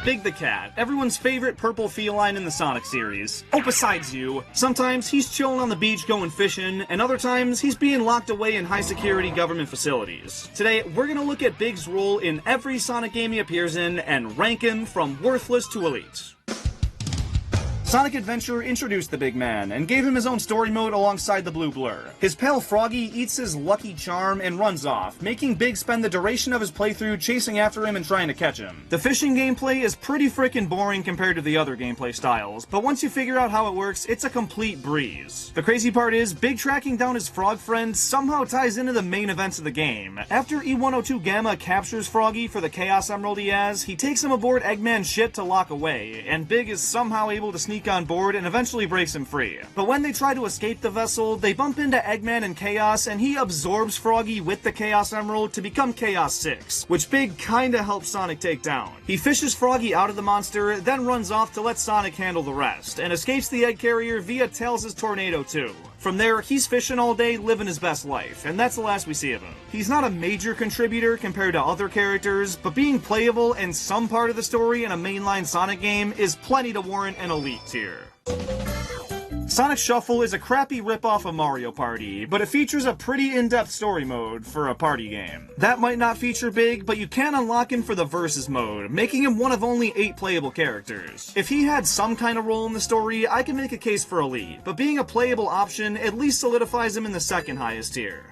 Big the Cat, everyone's favorite purple feline in the Sonic series. Oh, besides you, sometimes he's chilling on the beach going fishing, and other times he's being locked away in high-security government facilities. Today, we're gonna look at Big's role in every Sonic game he appears in, and rank him from worthless to elite. Sonic Adventure introduced the big man, and gave him his own story mode alongside the blue blur. His pal Froggy eats his Lucky Charm and runs off, making Big spend the duration of his playthrough chasing after him and trying to catch him. The fishing gameplay is pretty frickin' boring compared to the other gameplay styles, but once you figure out how it works, it's a complete breeze. The crazy part is, Big tracking down his frog friend somehow ties into the main events of the game. After E102 Gamma captures Froggy for the Chaos Emerald he has, he takes him aboard Eggman's ship to lock away, and Big is somehow able to sneak on board and eventually breaks him free. But when they try to escape the vessel, they bump into Eggman and Chaos, and he absorbs Froggy with the Chaos Emerald to become Chaos 6, which Big kinda helps Sonic take down. He fishes Froggy out of the monster, then runs off to let Sonic handle the rest, and escapes the egg carrier via Tails' Tornado 2. From there, he's fishing all day, living his best life, and that's the last we see of him. He's not a major contributor compared to other characters, but being playable and some part of the story in a mainline Sonic game is plenty to warrant an elite tier. Sonic Shuffle is a crappy ripoff of Mario Party, but it features a pretty in-depth story mode for a party game. That might not feature Big, but you can unlock him for the Versus mode, making him one of only 8 playable characters. If he had some kind of role in the story, I can make a case for Elite, but being a playable option at least solidifies him in the second highest tier.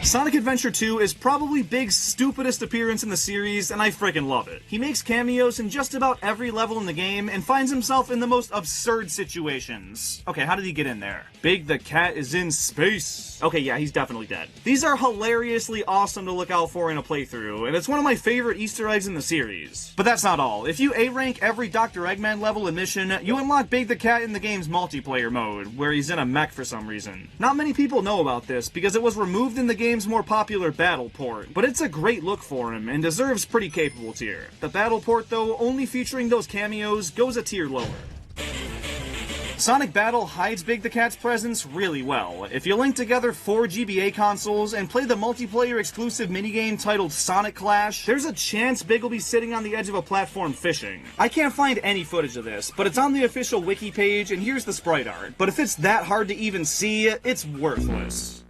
Sonic Adventure 2 is probably Big's stupidest appearance in the series, and I frickin' love it. He makes cameos in just about every level in the game, and finds himself in the most absurd situations. Okay, how did he get in there? Big the Cat is in space. Okay, yeah, he's definitely dead. These are hilariously awesome to look out for in a playthrough, and it's one of my favorite Easter eggs in the series. But that's not all. If you A-rank every Dr. Eggman level and mission, you unlock Big the Cat in the game's multiplayer mode, where he's in a mech for some reason. Not many people know about this, because it was removed in the game's more popular battle port, but it's a great look for him and deserves pretty capable tier. The battle port, though, only featuring those cameos, goes a tier lower. Sonic Battle hides Big the Cat's presence really well. If you link together 4 GBA consoles and play the multiplayer exclusive minigame titled Sonic Clash, there's a chance Big will be sitting on the edge of a platform fishing. I can't find any footage of this, but it's on the official wiki page and here's the sprite art. But if it's that hard to even see, it's worthless.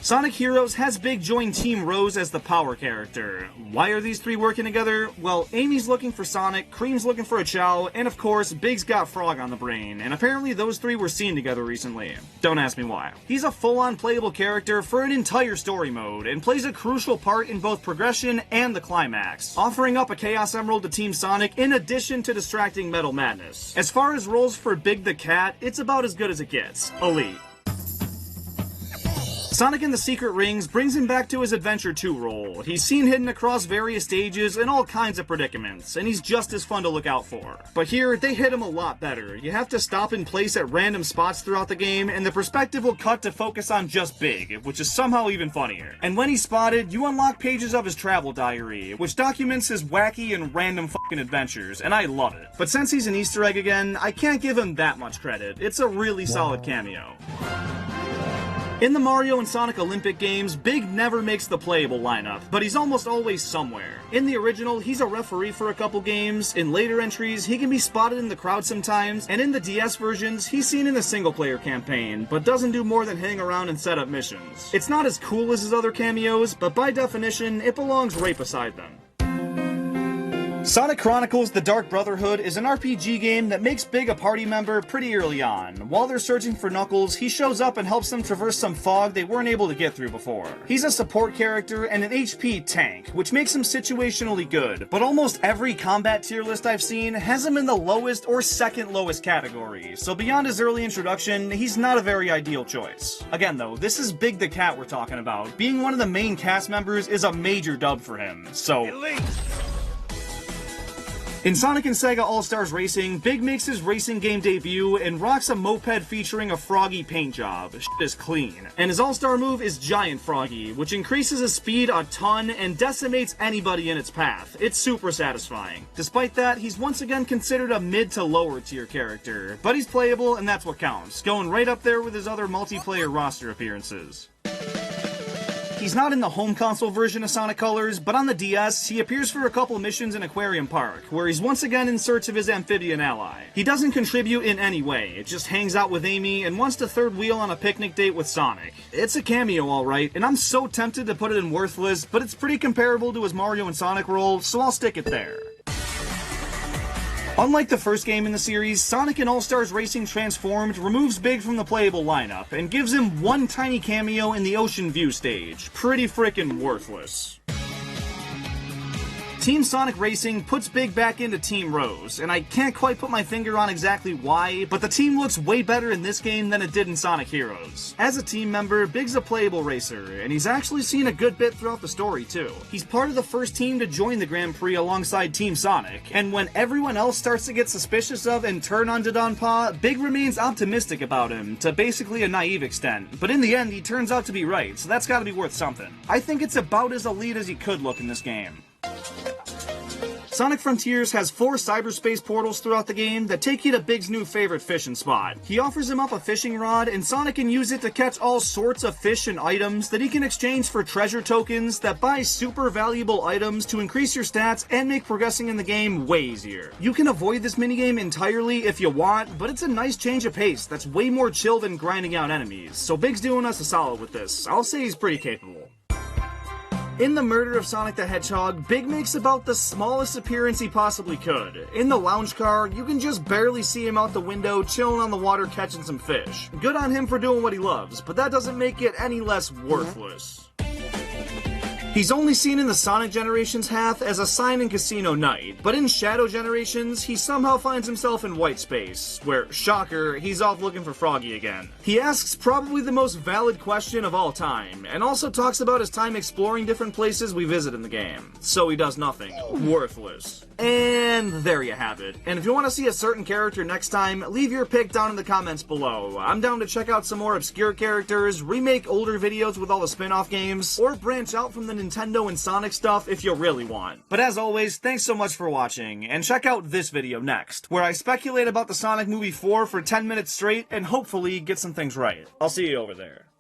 Sonic Heroes has Big join Team Rose as the power character. Why are these 3 working together? Well, Amy's looking for Sonic, Cream's looking for a Chow, and of course, Big's got Frog on the brain, and apparently those 3 were seen together recently. Don't ask me why. He's a full-on playable character for an entire story mode, and plays a crucial part in both progression and the climax, offering up a Chaos Emerald to Team Sonic in addition to distracting Metal Madness. As far as roles for Big the Cat, it's about as good as it gets. Elite. Sonic and the Secret Rings brings him back to his Adventure 2 role. He's seen hidden across various stages in all kinds of predicaments, and he's just as fun to look out for. But here, they hit him a lot better. You have to stop in place at random spots throughout the game, and the perspective will cut to focus on just Big, which is somehow even funnier. And when he's spotted, you unlock pages of his travel diary, which documents his wacky and random fucking adventures, and I love it. But since he's an Easter egg again, I can't give him that much credit. It's a really solid cameo. In the Mario and Sonic Olympic games, Big never makes the playable lineup, but he's almost always somewhere. In the original, he's a referee for a couple games, in later entries, he can be spotted in the crowd sometimes, and in the DS versions, he's seen in the single-player campaign, but doesn't do more than hang around and set up missions. It's not as cool as his other cameos, but by definition, it belongs right beside them. Sonic Chronicles: The Dark Brotherhood is an RPG game that makes Big a party member pretty early on. While they're searching for Knuckles, he shows up and helps them traverse some fog they weren't able to get through before. He's a support character and an HP tank, which makes him situationally good, but almost every combat tier list I've seen has him in the lowest or second lowest category, so beyond his early introduction, he's not a very ideal choice. Again though, this is Big the Cat we're talking about. Being one of the main cast members is a major dub for him, so... Elite. In Sonic and Sega All-Stars Racing, Big makes his racing game debut and rocks a moped featuring a Froggy paint job. Shit is clean. And his all-star move is Giant Froggy, which increases his speed a ton and decimates anybody in its path. It's super satisfying. Despite that, he's once again considered a mid to lower tier character, but he's playable and that's what counts, going right up there with his other multiplayer roster appearances. He's not in the home console version of Sonic Colors, but on the DS, he appears for a couple missions in Aquarium Park, where he's once again in search of his amphibian ally. He doesn't contribute in any way, it just hangs out with Amy and wants to third wheel on a picnic date with Sonic. It's a cameo alright, and I'm so tempted to put it in Worthless, but it's pretty comparable to his Mario and Sonic role, so I'll stick it there. Unlike the first game in the series, Sonic in All-Stars Racing Transformed removes Big from the playable lineup and gives him one tiny cameo in the Ocean View stage. Pretty frickin' worthless. Team Sonic Racing puts Big back into Team Rose, and I can't quite put my finger on exactly why, but the team looks way better in this game than it did in Sonic Heroes. As a team member, Big's a playable racer, and he's actually seen a good bit throughout the story too. He's part of the first team to join the Grand Prix alongside Team Sonic, and when everyone else starts to get suspicious of and turn on Dodonpaw, Big remains optimistic about him, to basically a naive extent, but in the end he turns out to be right, so that's gotta be worth something. I think it's about as elite as he could look in this game. Sonic Frontiers has 4 cyberspace portals throughout the game that take you to Big's new favorite fishing spot. He offers him up a fishing rod, and Sonic can use it to catch all sorts of fish and items that he can exchange for treasure tokens that buy super valuable items to increase your stats and make progressing in the game way easier. You can avoid this minigame entirely if you want, but it's a nice change of pace that's way more chill than grinding out enemies, so Big's doing us a solid with this. I'll say he's pretty capable. In the murder of Sonic the Hedgehog, Big makes about the smallest appearance he possibly could. In the lounge car, you can just barely see him out the window chilling on the water catching some fish. Good on him for doing what he loves, but that doesn't make it any less worthless. He's only seen in the Sonic Generations half as a sign in Casino Night, but in Shadow Generations, he somehow finds himself in White Space, where, shocker, he's off looking for Froggy again. He asks probably the most valid question of all time, and also talks about his time exploring different places we visit in the game. So he does nothing. Worthless. And there you have it. And if you want to see a certain character next time, leave your pick down in the comments below. I'm down to check out some more obscure characters, remake older videos with all the spin-off games, or branch out from the Nintendo and Sonic stuff if you really want. But as always, thanks so much for watching, and check out this video next, where I speculate about the Sonic Movie 4 for 10 minutes straight and hopefully get some things right. I'll see you over there.